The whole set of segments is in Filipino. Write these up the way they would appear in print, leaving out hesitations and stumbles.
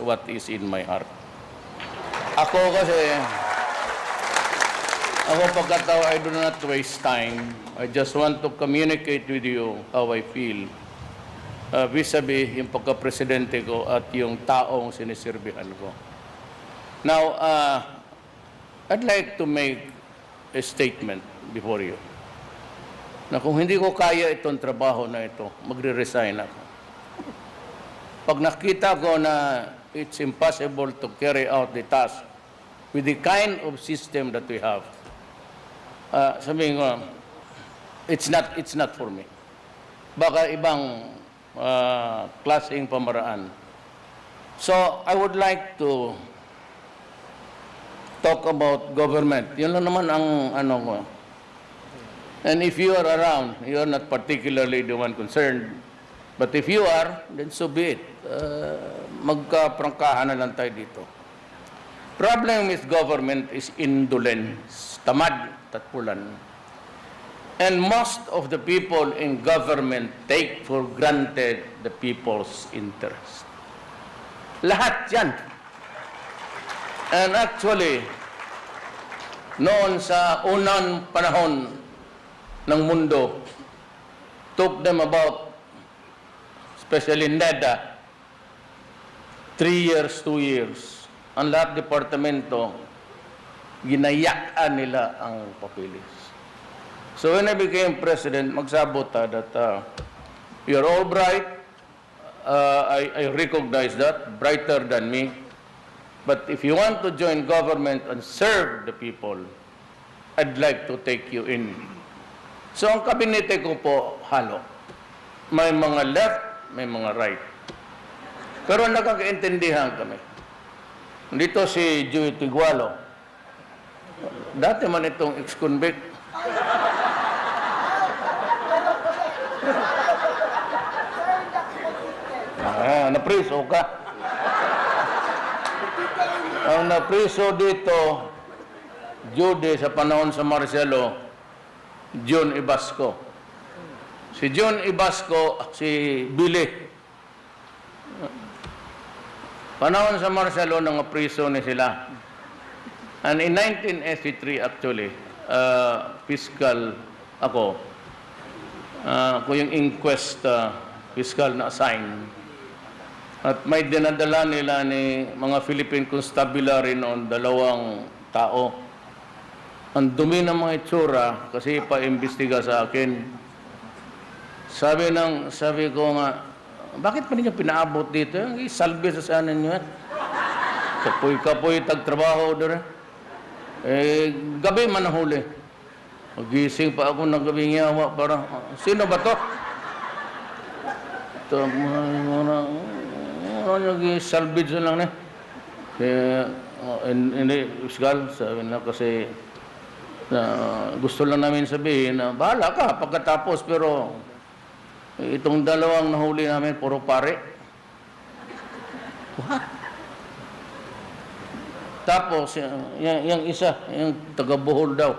what is in my heart. Ako kasi, pagkatao, I do not waste time. I just want to communicate with you how I feel vis-a-vis yung pagka-presidente ko at yung taong sinisirbihan ko. Now, I'd like to make a statement before you na kung hindi ko kaya itong trabaho na ito, magre-resign ako. Pag nakita ko na it's impossible to carry out the task with the kind of system that we have, sabihin ko, it's not for me. Baka ibang klaseng pamaraan. So, I would like to talk about government. Yun lang naman ang ano ko. And if you are around, you are not particularly the one concerned. But if you are, then so be it. Magkaprangkahan na lang tayo dito. Problem with government is indolence, tamad, tatpulan. And most of the people in government take for granted the people's interest. Lahat yan. And actually, noon sa unang panahon ng mundo, took them about, especially NEDA, 3 years, 2 years. Ang lahat departamento, ginayaan nila ang papilis. So when I became president, magsabota that you're all bright. I recognize that, brighter than me. But if you want to join government and serve the people, I'd like to take you in. So ang kabinete ko po, halo. May mga left, may mga right. Pero nakakaintindihan kami. Dito si Joey Tigualo. Dati man itong ex-convict. Napriso ka. Ang napriso dito, Jude sa panahon sa Marcelo, John Ibasco. Si John Ibasco, si Billy. Panahon sa Marcelo, nang apriso ni sila. And in 1983, actually, fiscal ako yung inquest fiscal na assign. At may dinadala nila ni mga Philippine Constabulary noon, 2 tao. Ang dumi ng mga itsura kasi pa-imbestiga sa akin. Sabi ko nga, bakit pa ninyo pinaabot dito? Salve sa sana nyo. Kapoy-kapoy, tagtrabaho doon. Gabi man nahuli. Magising pa ako ng gabi nyawa para, sino ba to? Ito, salvage lang na. Hindi, Uskal, sabi na kasi gusto lang namin sabihin na bahala ka pagkatapos, pero itong 2 nahuli namin, puro pare. What? Tapos, yung isa, yung taga-Bohol daw.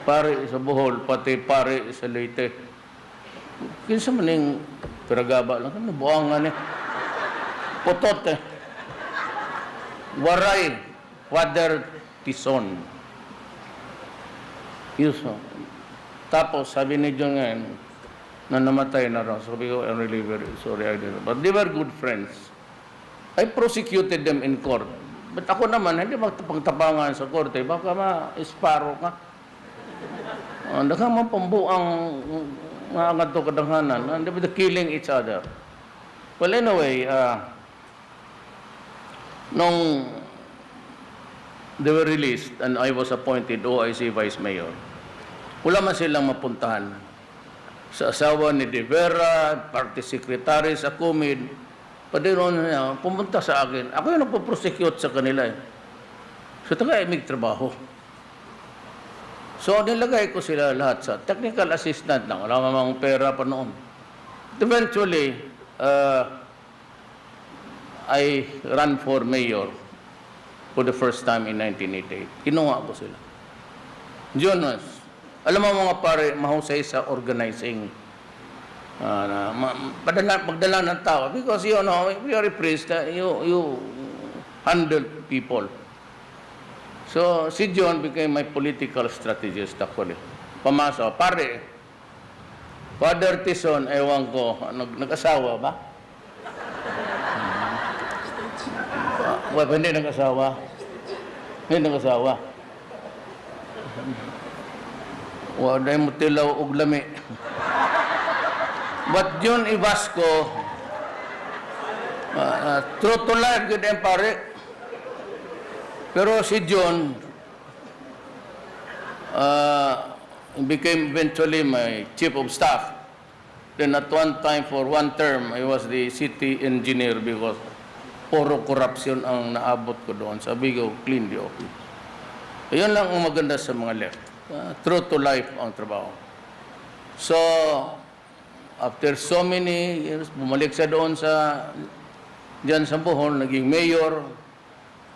Pare sa Bohol, pati pare sa Leyte. Kinsa man yung piragaba lang. Buwangan eh. Putot eh. Waray, Father Tison. Yuso. Tapos, sabi ni John ngayon, na namatay na raw. Sabi ko, I'm really very sorry I didn't. But they were good friends. I prosecuted them in court. But ako naman, hindi magtapang-tapangan sa korte. Baka ma-isparo ka. Baka mapambuang mga to kadanghanan. And they were killing each other. Well, anyway, nung they were released and I was appointed OIC Vice Mayor, wala man silang mapuntahan. Sa asawa ni De Vera, party secretary sa Kumid, padiron niya, pumunta sa akin. Ako yung nagpo-prosecute sa kanila eh. So, taga-imig trabaho. So, nilagay ko sila lahat sa technical assistant lang. Wala mamang pera pa noon. Eventually, I ran for mayor for the first time in 1988. Kinuha ko sila. Jonas, alam mo mga pare, mahusay sa organizing. magdala ng tao. Because, you know, if you are a priest, you handle people. So, si John became my political strategist actually. Pamasok, pare, Father Tison, ewan ko, nag-asawa ba? Hindi nag-asawa. Hindi nag-asawa. Wala mo tilaw og lami. But John Ibasco, true to life, good and pare. Pero si John became eventually my chief of staff. Then at one time, for one term, I was the city engineer because puro corruption ang naabot ko doon. Sabi ko, clean the office. Ayun lang ang maganda sa mga left. True to life ang trabaho. So, after so many years, bumalik siya doon diyan sa Bohol, naging mayor,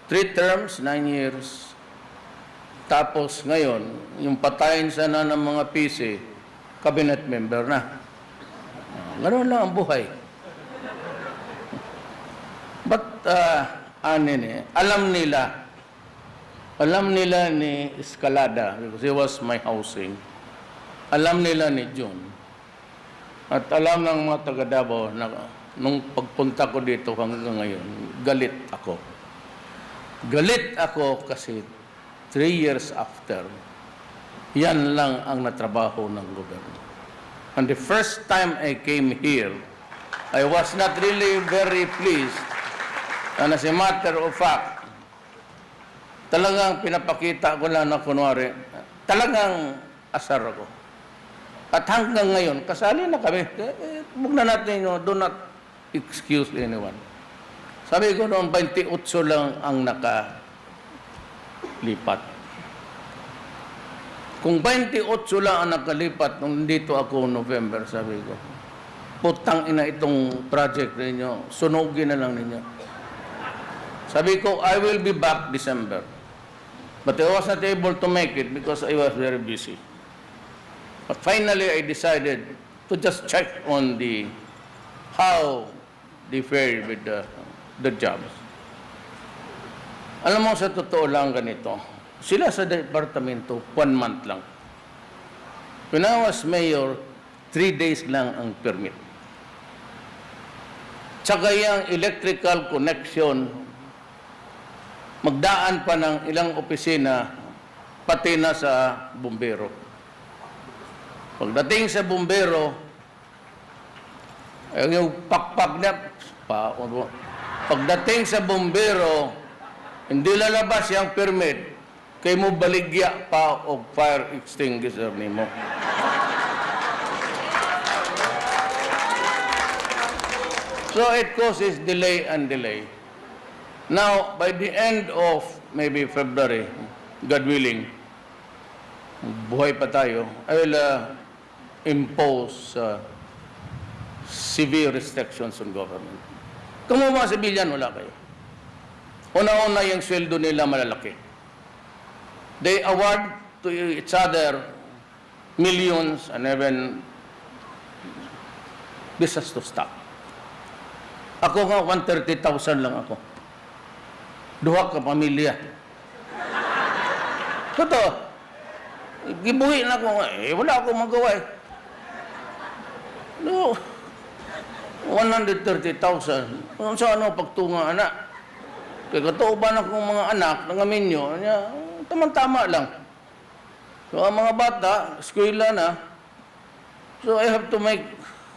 3 terms, 9 years. Tapos ngayon, yung patayin sana ng mga PC, cabinet member na. Ganoon lang ang buhay. But, alam nila ni Escalada, because he was my housing, alam nila ni John, at alam ng mga taga Davao na nung pagpunta ko dito hanggang ngayon, galit ako. Galit ako kasi 3 years after, yan lang ang natrabaho ng gobyerno. And the first time I came here, I was not really very pleased. And as a matter of fact, talagang pinapakita ko lang na kunwari, talagang asar ako. At hanggang ngayon, kasali na kami. Huwag na natin, do not excuse anyone. Sabi ko noon, 28 lang ang nakalipat. Kung 28 lang ang nakalipat, nung dito ako November, sabi ko, putang ina itong project ninyo, sunugin na lang ninyo. Sabi ko, I will be back December. But I was not able to make it because I was very busy. But finally, I decided to just check on how they fared with the jobs. Alam mo, sa totoo lang ganito, sila sa departamento, 1 month lang. When I was mayor, 3 days lang ang permit. Tsaka yung electrical connection, magdaan pa ng ilang opisina, pati na sa bumbero. Pagdating sa bumbero, yung pakpak na, pagdating sa bumbero, hindi lalabas yung permit, kay mo baligya pa o fire extinguisher ni mo. So it causes delay and delay. Now, by the end of maybe February, God willing, buhay pa tayo, I will impose severe restrictions on government. Kung mga civilian, wala kayo. Una-una yung sweldo nila malalaki. They award to each other millions and even this has to stop. Ako nga, 130,000 lang ako. 2 ka pamilya. Totoo. Gibuhi na ako. Wala akong magawa eh. No. 130,000. Kung sa ano, pagtunga anak. Kaya katauban akong mga anak, nangaminyo, tamang-tama lang. So, ang mga bata, eskwela na. So, I have to make,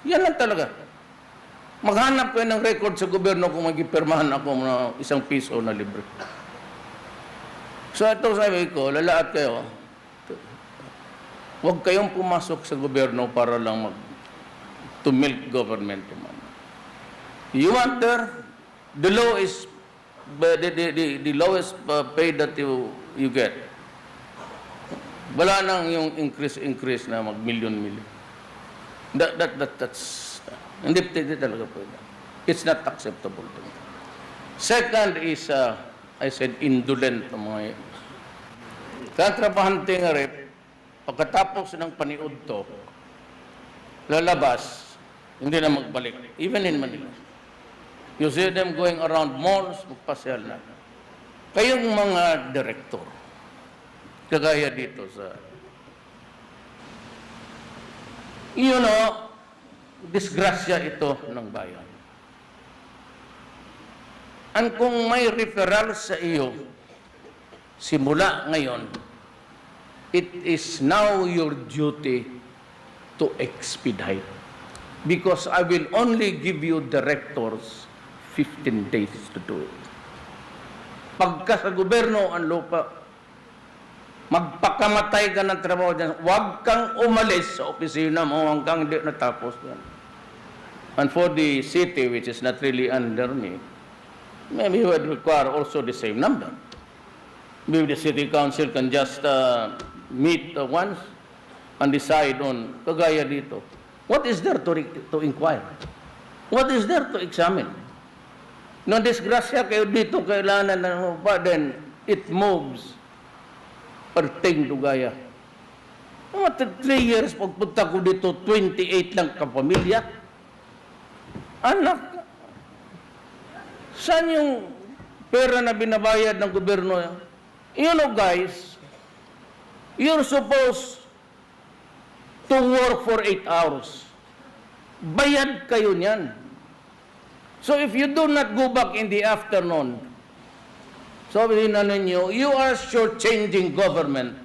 yan lang talaga. Maghanap kayo ng record sa gobyerno kung magipirmahan ako ng 1 piso na libre. So, ito sabi ko, lalaat kayo, huwag kayong pumasok sa gobyerno para lang to milk government. You want the law is the lowest pay that you get. Wala nang yung increase na mag-million. That's hindi talaga po. It's not acceptable to me. Second is, I said, indolent ang mga yan. Katrabahante nga rin, pagkatapos ng paniud to, lalabas, Hindi na magbalik. Even in Manila. You see them going around malls, magpasyal na. Kayong mga direktor, kagaya dito sa... You know, disgrasya ito ng bayan. Ang kung may referral sa iyo, simula ngayon, it is now your duty to expedite. Because I will only give you directors 15 days to do it. Pagka sa gobyerno ang lupa, magpakamatay ka ng trabaho dyan, huwag kang umalis sa opisina mo hanggang hindi natapos yan. And for the city, which is not really under me, maybe you would require also the same number. Maybe the city council can just meet once and decide on, kagaya dito, what is there to inquire? What is there to examine? Nung disgrasya kayo dito, kailangan na pa, then it moves perting to Gaya. Mga 3 years, pagpunta ko dito, 28 lang kapamilya. Anak, saan yung pera na binabayad ng gobyerno? You know, guys, you're supposed to work for 8 hours. Bayad kayo niyan. So if you do not go back in the afternoon, sabi na ninyo, you are shortchanging government.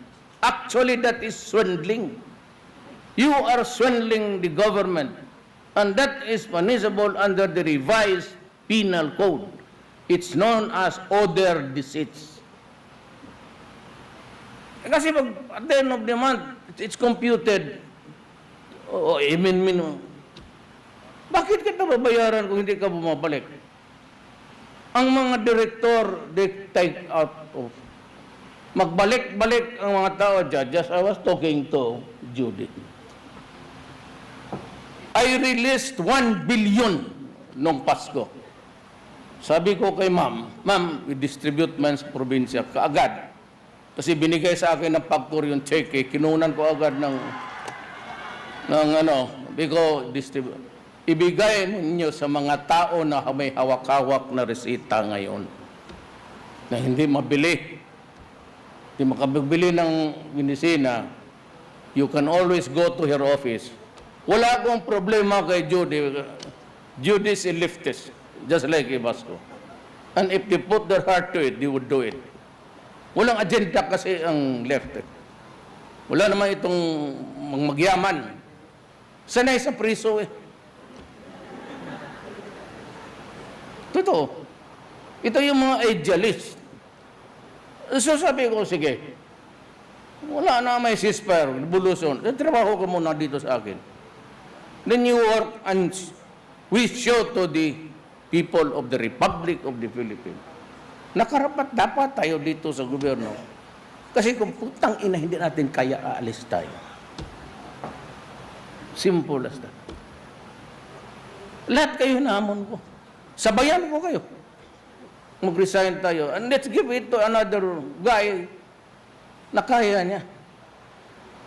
Actually, that is swindling. You are swindling the government. And that is punishable under the revised penal code. It's known as other deceits. Kasi pag at the end of the month, it's computed. Bakit kita babayaran kung hindi ka bumabalik? Ang mga direktor, they take out of. Magbalik-balik ang mga tao, judges. I was talking to Judy. I released 1 billion nung Pasko. Sabi ko kay ma'am, we distribute man sa probinsya kaagad. Kasi binigay sa akin ng pagkur yung cheque, kinunan ko agad ng because distribute. Ibigay ninyo sa mga tao na may hawak-hawak na resita ngayon na hindi mabili. Hindi makabili ng medisina. You can always go to her office. Wala akong problema kay Judy. Judy is a leftist, just like Ibasco. And if they put their heart to it, they would do it. Walang agenda kasi ang left. Wala naman itong magyaman. Sanay sa priso eh. Totoo. Ito yung mga idealist. So sabi ko, sige, wala na may ceasefire, revolution. Trabaho ka muna dito sa akin. Then you work and we show to the people of the Republic of the Philippines. Nakarapat dapat tayo dito sa gobyerno. Kasi kung putang ina, hindi natin kaya aalis tayo. Simple as that. Lahat kayo naamon ko. Sabayan ko kayo. Mag-resign tayo. And let's give it to another guy na kaya niya.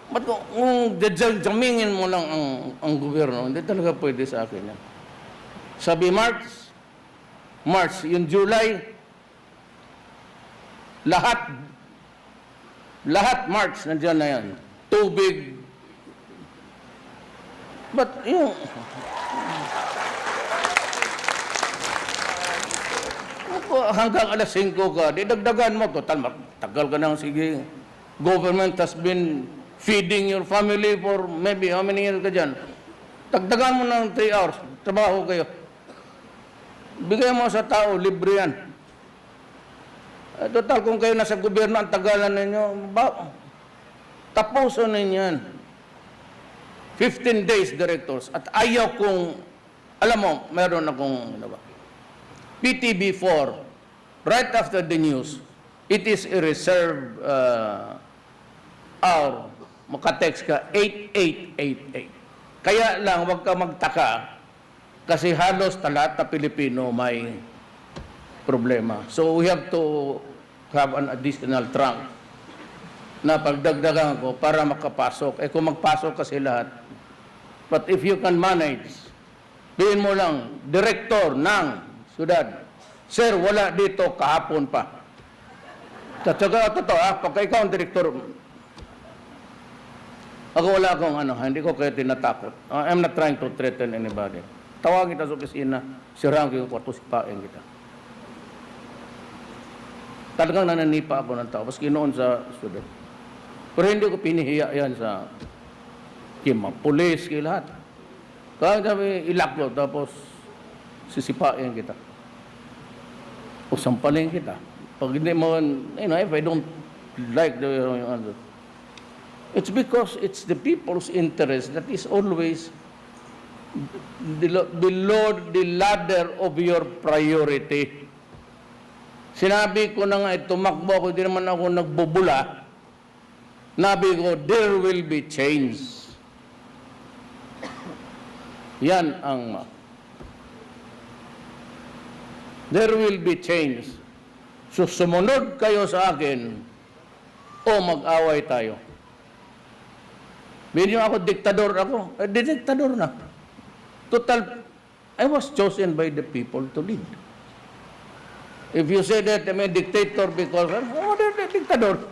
Ba't kung jamingin mo lang ang gobyerno, hindi talaga pwede sa akin yan. Sabi March, yung July, lahat March, nandiyan na yan. Tubig. But yung... hanggang alas 5 ka, didagdagan mo. Total, tagal ka nang sige. Government has been feeding your family for maybe how many years ka dyan. Dagdagan mo ng 3 hours. Trabaho kayo. Bigay mo sa tao, libre yan. Total, kung kayo nasa gobyerno, ang tagalan ninyo, tapusin ninyo yan. 15 days directors. At ayaw kong, alam mo, meron akong, PTB4, right after the news, it is a reserve hour. Makatext ka, 8888. Kaya lang, huwag ka magtaka, kasi halos lahat na Pilipino may problema. So we have to have an additional trunk na pagdagdagan ko para makapasok. Kung magpasok kasi lahat. But if you can manage Bihin mo lang, direktor ng syudad. Sir, wala dito kahapon pa. Tatsaga, totoo pagka ikaw ang direktor, ako wala akong hindi ko kayo tinatakot. I'm not trying to threaten anybody. Tawagin kita sa opisina, siraan ko yung kwarto, sipain kita. Talagang nananipa ako ng tao, maski noon sa syudad. Pero hindi ko pinihiya yan sa pulis, kaya lahat. Kaya kami ilaklo, tapos sisipain kita. O sampalin kita. Pag hindi mo, if I don't like the answer, it's because it's the people's interest that is always below the ladder of your priority. Sinabi ko na nga, tumakbo ako, hindi naman ako nagbubula. Nabi ko, there will be change. Yan ang there will be change. So, sumunod kayo sa akin o mag-away tayo. Binyo ako, diktador ako. Diktador na. Total, I was chosen by the people to lead. If you say that I'm a dictator because, diktador.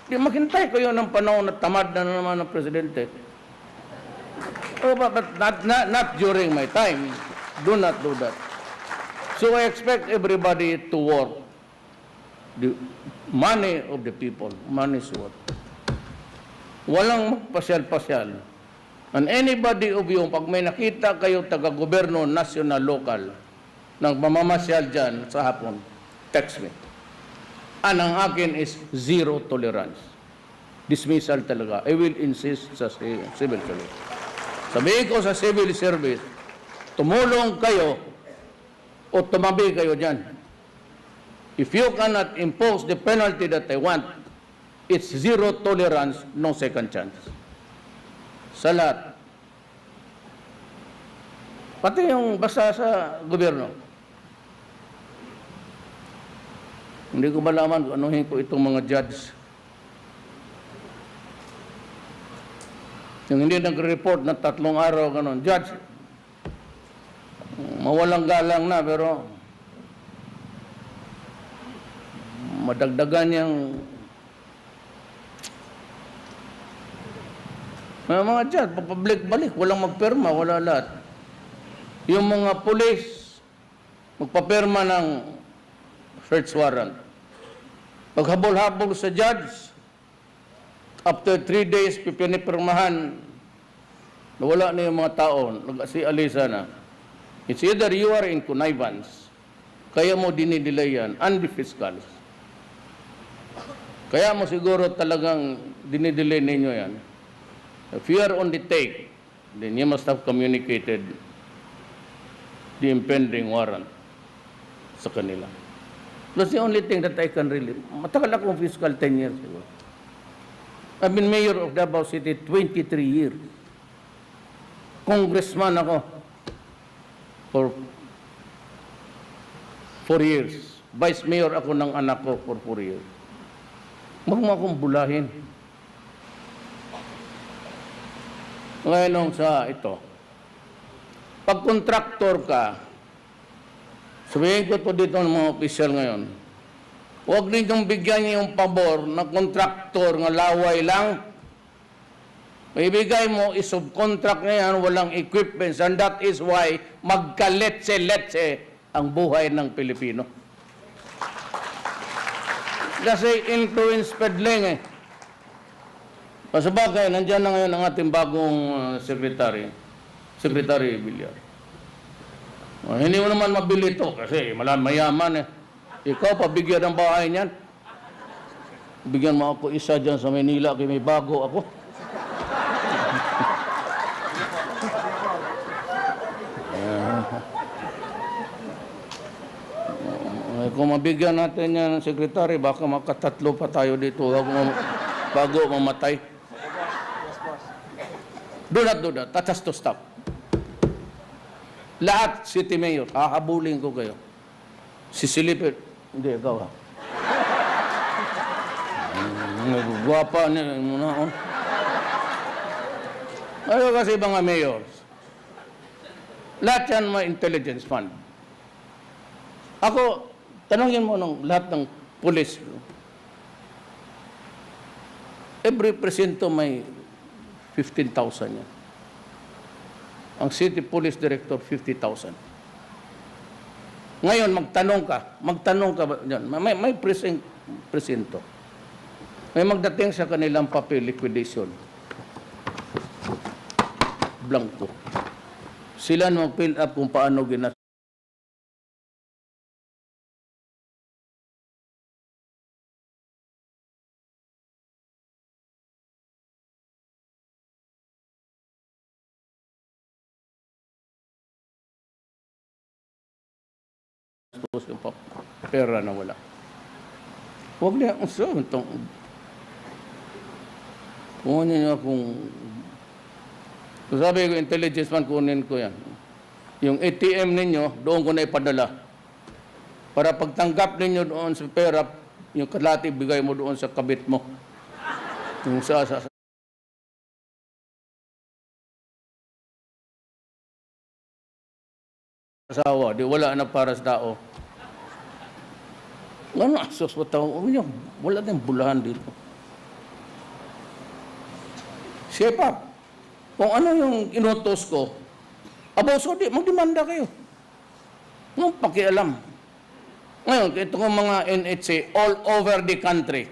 Di maghintay kayo ng panahon na tamad na naman ng presidente. Oh, but not during my time. Do not do that. So I expect everybody to work. The money of the people, money is what? Walang magpasyal-pasyal. And anybody of you, pag may nakita kayo taga-goberno, national, local, nang mamamasyal dyan sa hapon, text me. Ang akin is zero tolerance. Dismissal talaga. I will insist sa civil service. Sabihin ko sa civil service, tumulong kayo o tumabi kayo dyan. If you cannot impose the penalty that I want, it's zero tolerance, no second chance. Sa lahat. Pati yung basta sa gobyerno. Hindi ko malaman kung anuhin ko itong mga judge. Yung hindi nag-report na 3 araw, ganun. Judge, mawalang galang na, pero madagdagan yung mga judge, papabalik-balik, walang magperma, wala lahat. Yung mga pulis, magpapirma ng search warrant. Paghabol-habol sa judge, after 3 days, pipinipirmahan, nawala na yung mga tao, nag-alisa na. It's either you are in connivance, kaya mo dinidelay yan, and the fiscals. Kaya mo siguro talagang dinidelay ninyo yan. If you are on the take, then you must have communicated the impending warrant sa kanila. That's the only thing that I can really... Matagal akong fiscal 10 years ago. I've been mayor of Davao City 23 years. Congressman ako for 4 years. Vice mayor ako ng anak ko for 4 years. Huwag mo akong bulahin. Ngayon sa ito, pag kontraktor ka, sabihin ko to dito ng mga opisyal ngayon, huwag ninyong bigyan niyo yung pabor na kontraktor ng laway lang. Ibigay mo, isubcontract na yan, walang equipments, and that is why magkaletse-letse ang buhay ng Pilipino. Kasi influence peddling eh. Pasabagay, nandiyan na ngayon ang ating bagong secretary, Secretary Villar. Hindi mo naman mabili ito kasi mayaman eh. Ikaw, pabigyan ng bahay niyan. Bigyan mo ako isa dyan sa Manila, kaya may bago ako. Kung mabigyan natin yan ng sekretary, baka makatatlo pa tayo dito bago mamatay. Do not do that. That has to stop. Lahat, city mayor, hahabulin ko kayo. Si Silipit, hindi, ikaw ha. Gwapa niya muna. Ano kasi mga mayors? Lahat yan mga intelligence fund. Ako, tanongin mo ng lahat ng pulis. Every presinto may 15,000 yan. Ang city police director, 50,000. Ngayon, magtanong ka ba yan? May presinto. May magdating sa kanilang papel, liquidation. Blanco. Sila na mag-fill up kung paano ginastos yung pera na wala. Huwag niya, kung ano niya kung sabi ko, intelligence man, kunin ko yan. Yung ATM ninyo, doon ko na ipadala. Para pagtanggap ninyo doon sa pera, yung kalati, bigay mo doon sa kabit mo. Yung sa asawa, di wala na para sa tao. Ano, asos mo tao? Wala tayong bulahan dito. Siya kung ano yung inutos ko, so di, magdemanda kayo. Anong pakialam? Ngayon, ito kong mga NHC all over the country.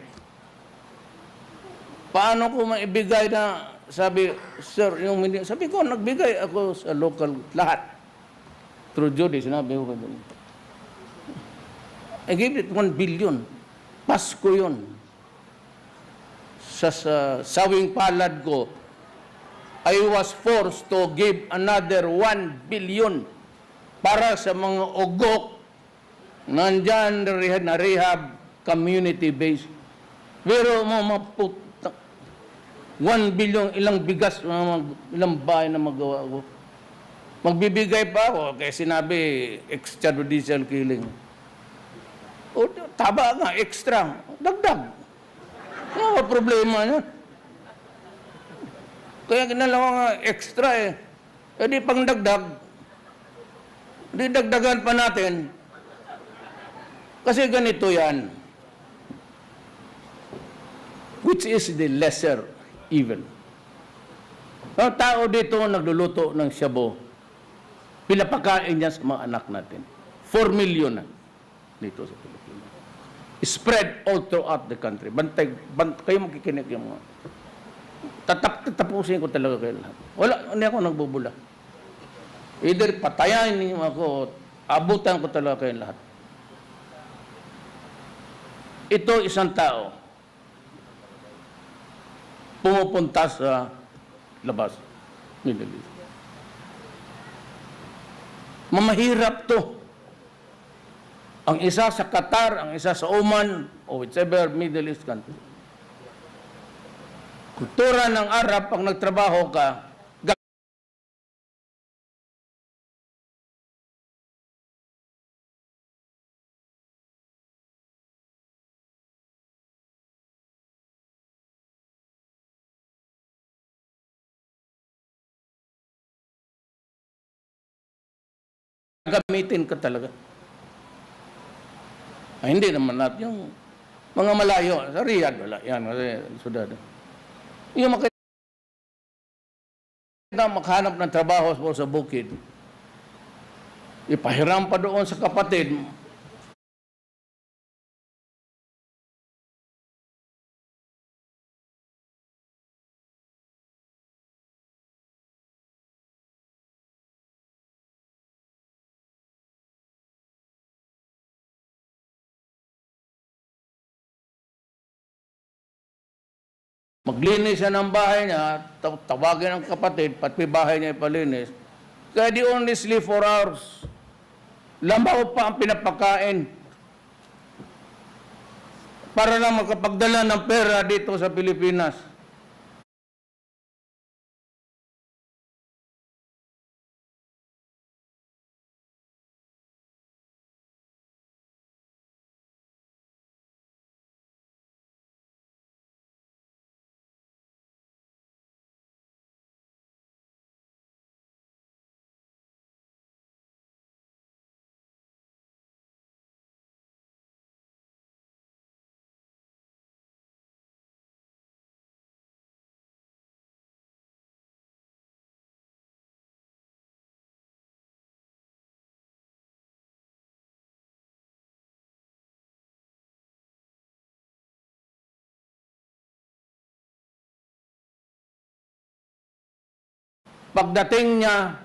Paano ko maibigay na, sabi, sir, sabi ko, nagbigay ako sa local, lahat. Through Judy, sinabi ko ba doon? I gave it 1 billion. Pasko yun. Sa sawing palad ko, I was forced to give another 1 billion para sa mga ugok nandyan na rehab community base. Pero maputa, 1 billion, ilang bigas, ilang bahay na magawa ko. Magbibigay pa ako, kaya sinabi, extrajudicial killing. O, taba nga, extra, dagdag. Ano problema yun? Kaya ginalawa nga extra eh. E di pang dagdag, di dagdagan pa natin. Kasi ganito yan. Which is the lesser evil. Ang tao dito nagluluto ng shabu. Pinapakain niya sa mga anak natin. 4 million na dito sa Pilipinas. Spread all throughout the country. Bantay, kayo makikinig yung mga. Tatapusin ko talaga kayo lahat. Hindi ako nagbubula. Either patayan niyo ako, abutan ko talaga kayo lahat. Ito isang tao. Pumupunta sa labas. Middle East. Mamahirap to. Ang isa sa Qatar, ang isa sa Oman, o whichever Middle East country. Kultura ng Arab, pag nagtrabaho ka, gamitin ka talaga. Ay, hindi naman natin yung mga malayo. Sa Riyadh, wala. Yan, sudad. Yung makahanap ng trabaho sa bukid, ipahiram pa doon sa kapatid, maglinis siya ng bahay niya, tawagin ang kapatid, pati bahay niya ipalinis. Kaya di only sleep 4 hours. Lambaw pa ang pinapakain. Para lang makapagdala ng pera dito sa Pilipinas. Pagdating niya,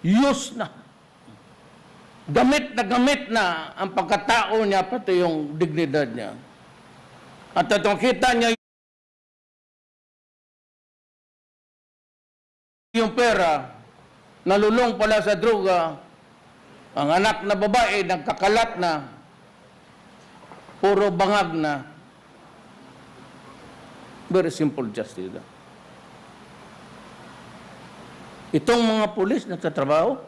use na. Gamit na ang pagkatao niya, pati yung dignidad niya. At itong kita niya yung pera, nalulong pala sa droga, ang anak na babae, nagkakalat na, puro bangag na. Very simple justice. Itong mga pulis na nagtatrabaho,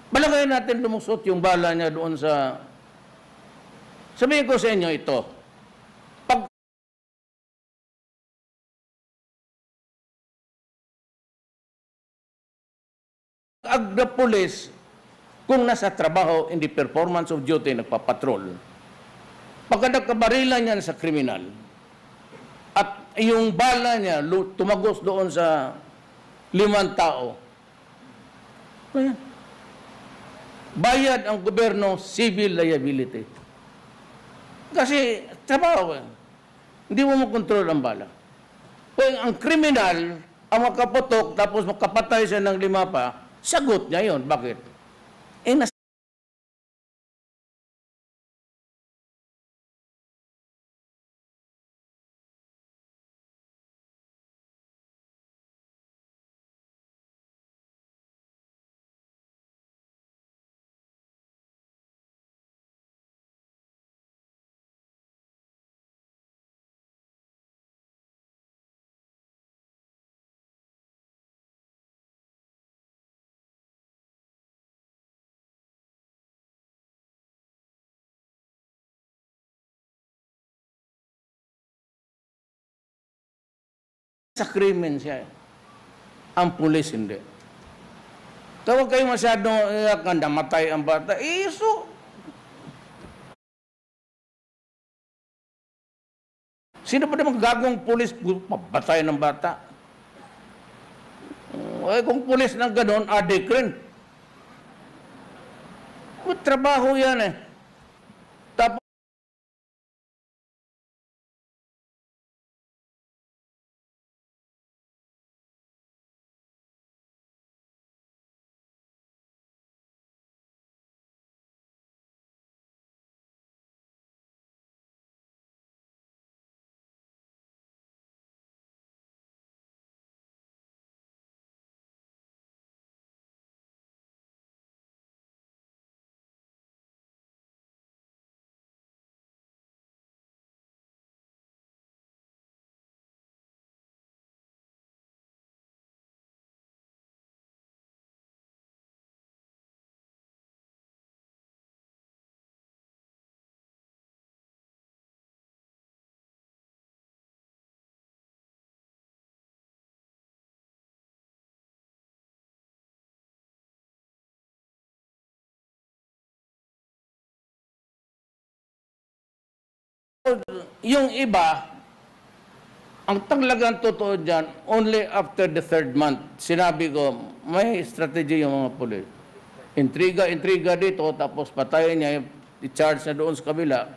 balagayin natin lumusot yung bala niya doon sa... Sabihin ko sa inyo ito. Pag the police, kung nasa trabaho in the performance of duty, nagpapatrol, pagka nagkabarilan niyan sa kriminal, at yung bala niya tumagos doon sa 5 tao, ayan. Bayad ang gobyerno, civil liability. Kasi, trabaho yan. Hindi mo makontrol ang bala. Kung ang kriminal, ang makaputok, tapos makapatay siya ng 5 pa, sagot niya yun. Bakit? Sa krimen siya. Ang pulis hindi. Kaya huwag kayo masyadong namatay ang bata. So, sino pa naman gagawang pulis pabatay ng bata? Kung pulis ng gano'n, adik rin. Trabaho yan eh. Tapos, yung iba, ang talagang totoo dyan, only after the 3rd month, sinabi ko, may strategy yung mga pulis. Intriga dito, tapos patayin niya, i-charge na doon sa kabila.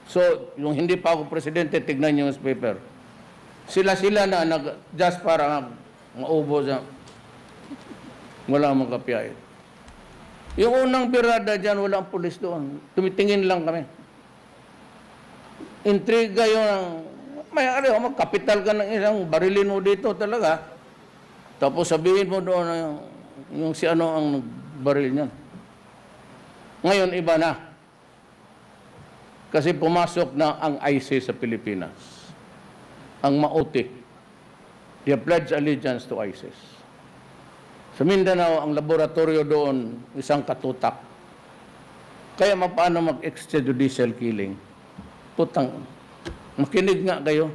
So, yung hindi pa ako presidente, tignan niyo yung paper. Sila na just para maubo sa walang magkapiyahe. Yung unang birada dyan, walang pulis doon. Tumitingin lang kami. Intriga yung, magkapital ka ng isang barilin mo dito talaga. Tapos sabihin mo doon yung si ano ang baril niyan. Ngayon, iba na. Kasi pumasok na ang ISIS sa Pilipinas. Ang Mautik. They pledged allegiance to ISIS. Sa Mindanao, ang laboratorio doon, isang katutak. Kaya paano mag-extrajudicial killing? Putang, makinig nga kayo.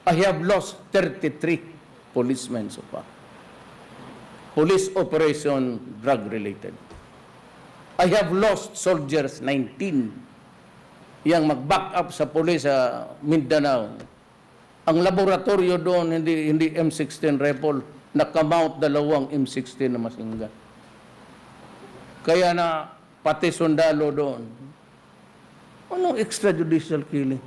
I have lost 33 policemen so far. Police operation drug-related. I have lost soldiers 19 yang mag-back up sa police sa Mindanao Ang laboratorio doon, hindi M16 rifle, nakamount dalawang M16 na masingan. Kaya na pati sundalo doon. Anong extrajudicial killing?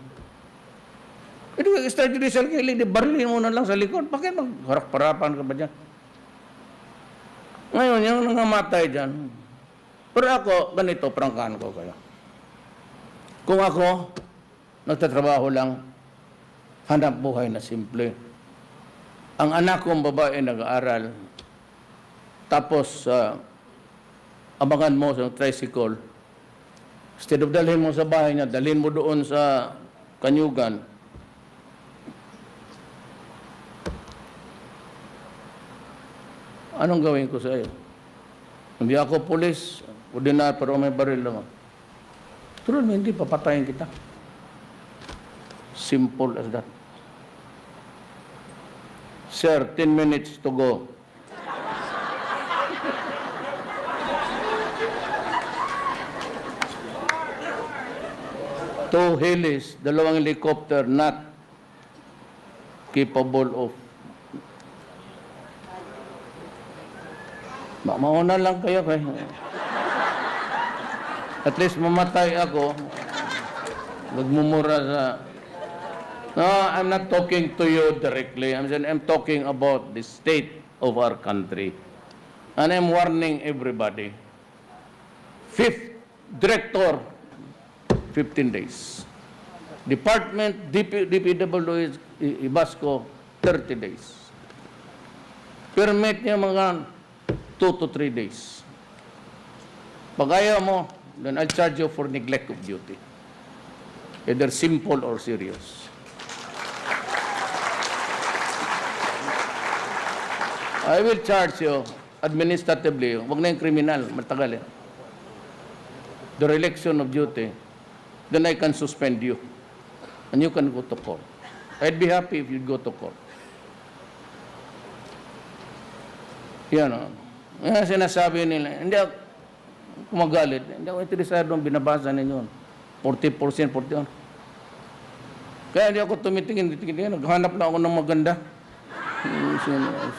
Ito extrajudicial killing, di barilin mo na lang sa likod. Bakit magharap-harapan ka ba dyan? Ngayon, yung nangamatay dyan. Pero ako, ganito, prangkahan ko kayo. Kung ako, nagtatrabaho lang, hanap buhay na simple. Ang anak kong babae nag-aaral, tapos abangan mo sa tricycle, instead of dalhin mo sa bahay niya, dalhin mo doon sa Kanyugan. Anong gawin ko sa iyo? Hindi ako pulis, ordinar, pero may baril naman. Tuloy mo, hindi, papatayin kita. Simple as that. Sir, 10 minutes to go. Two helis, dalawang helicopter not capable of. Mauna lang kayo kay. At least mamatay ako. Nagmumura sa. No, I'm not talking to you directly. I'm talking about the state of our country. And I'm warning everybody. Fifth director, 15 days. Department, DPWH, Ibasco, 30 days. Permit niya mga 2 to 3 days. Pag ayaw mo, then I'll charge you for neglect of duty. Either simple or serious. I will charge you administratively. Huwag na yung kriminal, matagal eh. The dereliction of duty, then I can suspend you. And you can go to court. I'd be happy if you'd go to court. Yan o. Yan sinasabi nila. Hindi ako kumagalit. Hindi ako interesado ang binabasa ninyo. 40%, 41%. Kaya hindi ako tumitingin. Naghanap na ako ng maganda.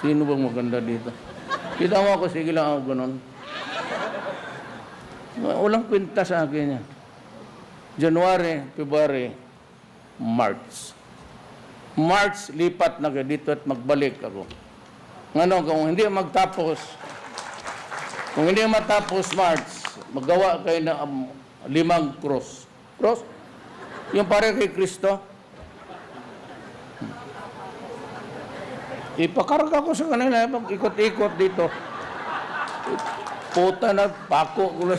Sino bang maganda dito? Kita mo ako, sige lang ako ganun. Walang kwenta sa akin yan. January, February, March. March, lipat na kayo dito at magbalik ako. Ngano, kung hindi matapos March, magawa kayo ng 5 cross. Cross? Yung pare kay Kristo. Ipakarga ko sa kanila, ikot-ikot dito. Puta na, pako ko lang.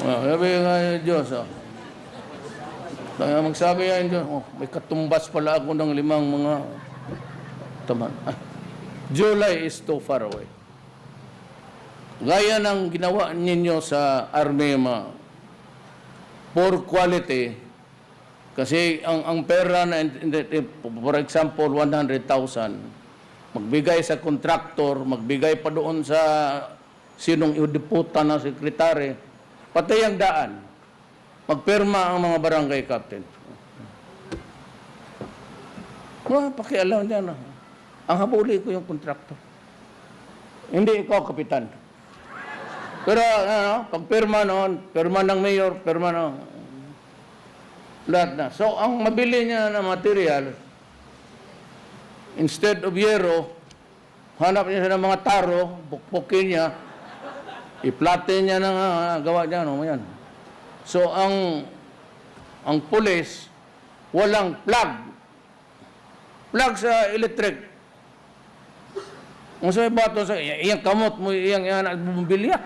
Sabi nga yung Diyos, magsabi nga yung Diyos, may katumbas pala ako ng 5 mga taman. July is too far away. Gaya ng ginawa ninyo sa army, poor quality, kasi ang pera na, for example, 100,000, magbigay sa kontraktor, magbigay pa doon sa sinong iudiputa na sekretary, pati ang daan, magpirma ang mga barangay captain. Pakialam dyan. Ang habuli ko yung kontraktor. Hindi ikaw, kapitan. Pero pag pirma noon, pirma ng mayor, pirma ng lahat na. So, ang mabili niya na material, instead of yero, hanap niya ng mga taro, bukbukin niya, iplate niya ng gawa niya, yan. So, ang pulis, walang plug. Plug sa electric. Kung sa'yo bato, iyang kamot mo, iyang bumbilya.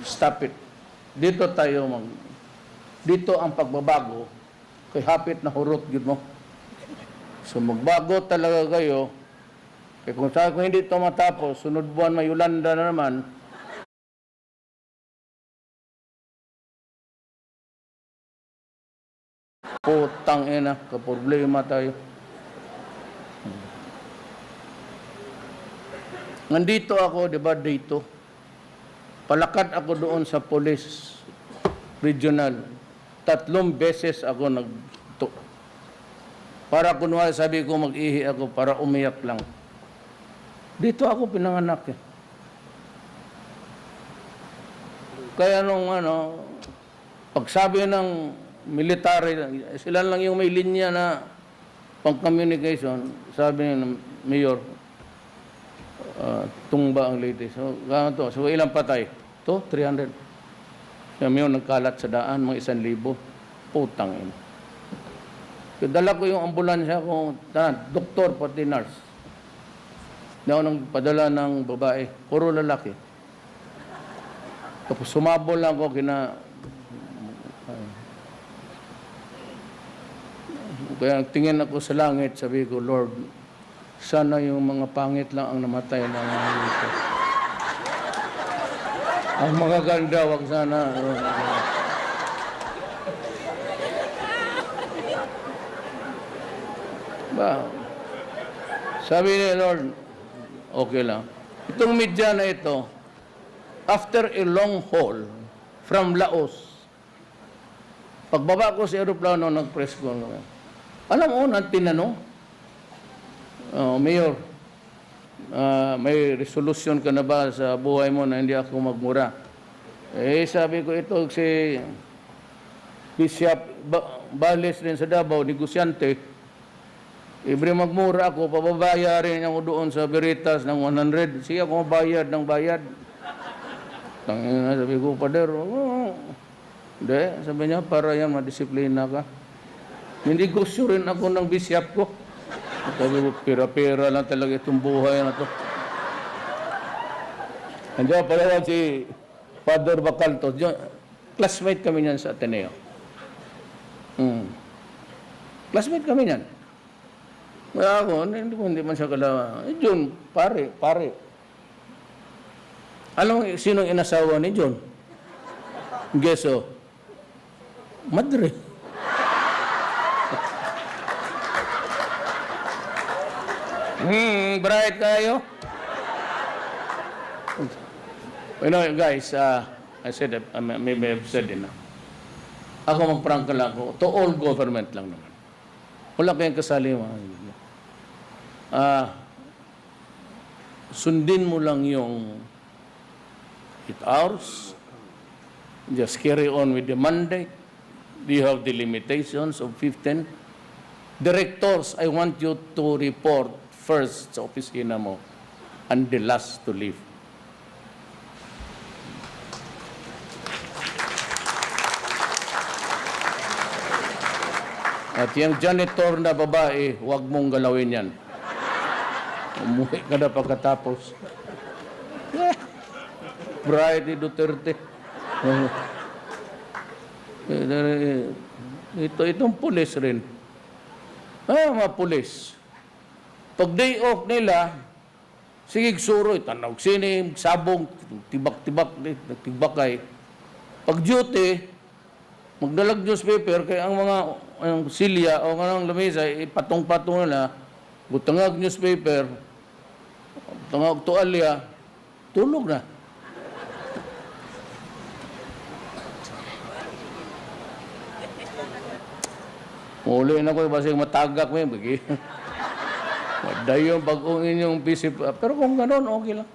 Stop it. Dito ang pagbabago, kay hapit na hurot yun mo. So magbago talaga kayo, kaya kung hindi ito matapos, sunod buwan may Yolanda na naman, putang ina, kaproblema tayo. Nandito ako, di ba, dito. Palakad ako doon sa police regional. 3 beses ako para kunwari sabi ko mag-ihi ako para umiyak lang. Dito ako pinanganak eh. Kaya nung pagsabi ng military, sila lang yung may linya na pang-communication, sabi ng mayor, tumba ang latest. So, ganito. So, ilang patay? 300. Kami yung nagkalat sa daan, mga 1,000. Putang ina. So, dala ko yung ambulansya ko, doktor pati nurse. Hindi ako nagpadala ng babae, puro lalaki. Tapos sumabol lang ako kaya tingin ako sa langit, sabi ko, Lord, sana yung mga pangit lang ang namatay na ito. Ang mga ganda, wag sana. Sabi ni Lord, okay lang. Itong media na ito, after a long haul from Laos, pagbaba ko sa aeroplano, nag-press ko. Alam mo, tinanong, Mayor, may resolution ka na ba sa buhay mo na hindi ako magmura? Sabi ko, ito si Bishop Bales rin sa Davao, negosyante. Ibre magmura ako, pababayarin ako doon sa Veritas ng 100. Siya ako mabayad ng bayad. Sabi ko, Pader, hindi. Sabi niya, para yan, madisiplina ka. Hindi gusto rin ako ng bishop ko. Sabi ko, pera-pera lang talaga itong buhay na to. Andiyan pala si Father Bacalto. Classmate kami niyan sa Ateneo. Classmate kami niyan. Kaya ako, hindi man siya kalawa. John, pare. Alam mo, sinong inasawa ni John? Geso. Madre. Bright kayo. You know, guys, I said, maybe I've said it na. Ako magprangka lang ako. To all government lang naman. Wala kayong kasali mga. Sundin mo lang yung 8 hours. Just carry on with the mandate. You have the limitations of 15. Directors, I want you to report first sa opisina mo and the last to leave. At yung janitor na babae, huwag mong galawin yan. Umuwi ka na pagkatapos. Bright ni Duterte. Itong pulis rin. Mga pulis. Pag day off nila, sige suroy, tanaw sinim, sabong, tibak-tibak, tigbakay. Pag duty, magdalag newspaper, kaya ang mga silya o anong lamesa, ipatong-patong na, butangag newspaper, butangag tualya, tulog na. Muli na ko, basing matagak mo yun. Dayon pag-ung inyong pisip. Pero kung gano'n, okay lang.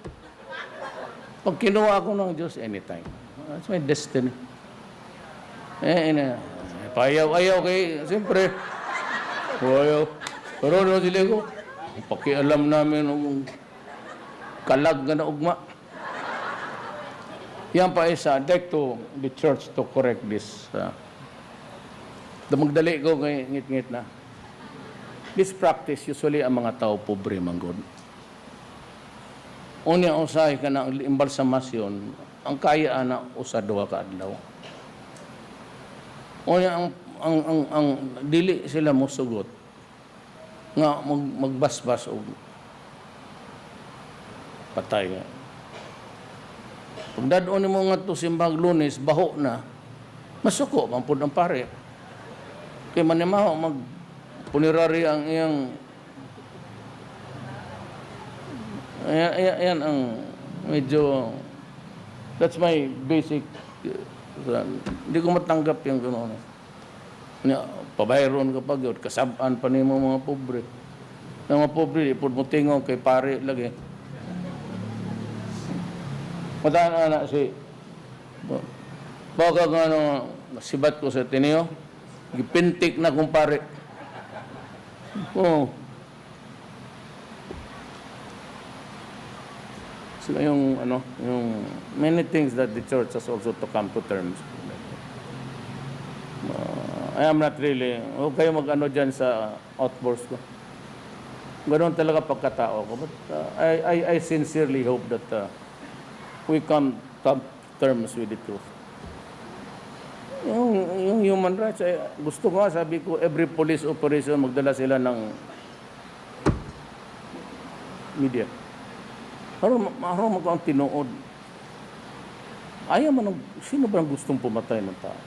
Pag kinuha ako ng Diyos, anytime. That's my destiny. Payaw-ayaw kay, siyempre. Payaw. Pero ano sila ko? Pakialam namin ng kalag na ugma. Yan pa isa. I'd like to the church to correct this. Magdali ko kay ngit-ngit na. This practice, usually ang mga tao pobre manggod. Unya usahay ka na imbalsamasyon, ang kaya na usa duha ka adlaw. Unya ang dili sila mosugot nga magbasbas og patay nga. Pag dadon mo nga to simbang Lunes, baho na, masuko man pud ang pare. Kaya manimaho magpunirari ang iyang ayan ang medyo that's my basic Hindi ko matanggap yung gano'n. Pabayron ka pa, kasabaan pa ni mga pobre. Yung mga pobre, ipod mo tingog kay pare lagi. Mataan na si baka nga sibat ko sa Tineo, gipintik na kong pare. Oo. So yung many things that the church has also to come to terms. I am not really, huwag kayo mag-ano dyan sa outburst ko. Ganoon talaga pagkatao ko. But I sincerely hope that we come to terms with the truth. Yung human rights, gusto ko nga, sabi ko, every police operation, magdala sila ng media. Harap magkaang tinuod. Ayaw man, sino ba ang gustong pumatay ng tao?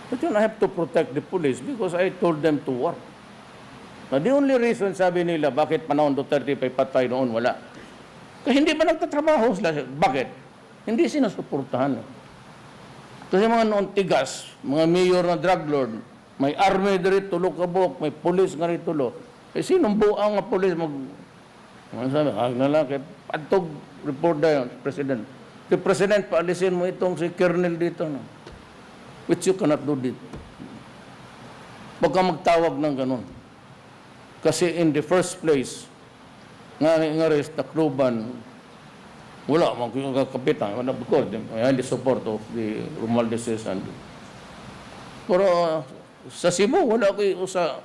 But yun, I have to protect the police because I told them to work. Now, the only reason, sabi nila, bakit panahon Duterte pa patay noon, wala. Kasi hindi ba nagtatrabaho sila? Bakit? Hindi sinusuportahan. Kasi mga noon tigas, mga mayor na drug lord, may army diri tulo kabok, may police nga rin tulo. Eh, sinong buang nga police sabi, na lang, kaya patog report na yun, President. The President, paalisin mo itong si Colonel dito, no? Which you cannot do dito. Huwag kang magtawag ng ganun. Kasi in the first place, nga rin sa Tacloban, wala, magkakapitan. Because I had the support of the Romualdez's and pero sa Cebu, wala ko usa.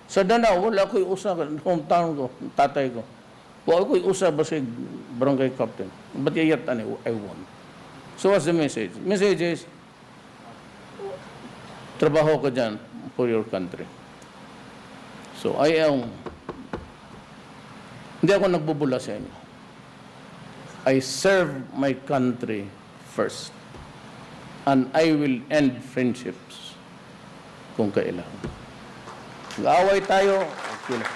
Sa Danao, wala ko usa. Hometown ko, tatay ko. Wala ko usa ba si barangay captain. But yet, I won. So what's the message? Message is, trabaho ka dyan for your country. So hindi ako nagbubula sa inyo. I serve my country first. And I will end friendships kung kailangan. Mag-away tayo, okay lang.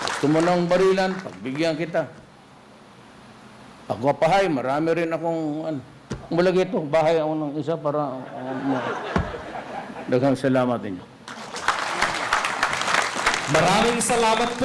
Gusto mo ng barilan, pagbigyan kita. Ako pahay, marami rin akong, malagi ito, bahay ako ng isa para, daghang salamat ninyo. Maraming salamat po.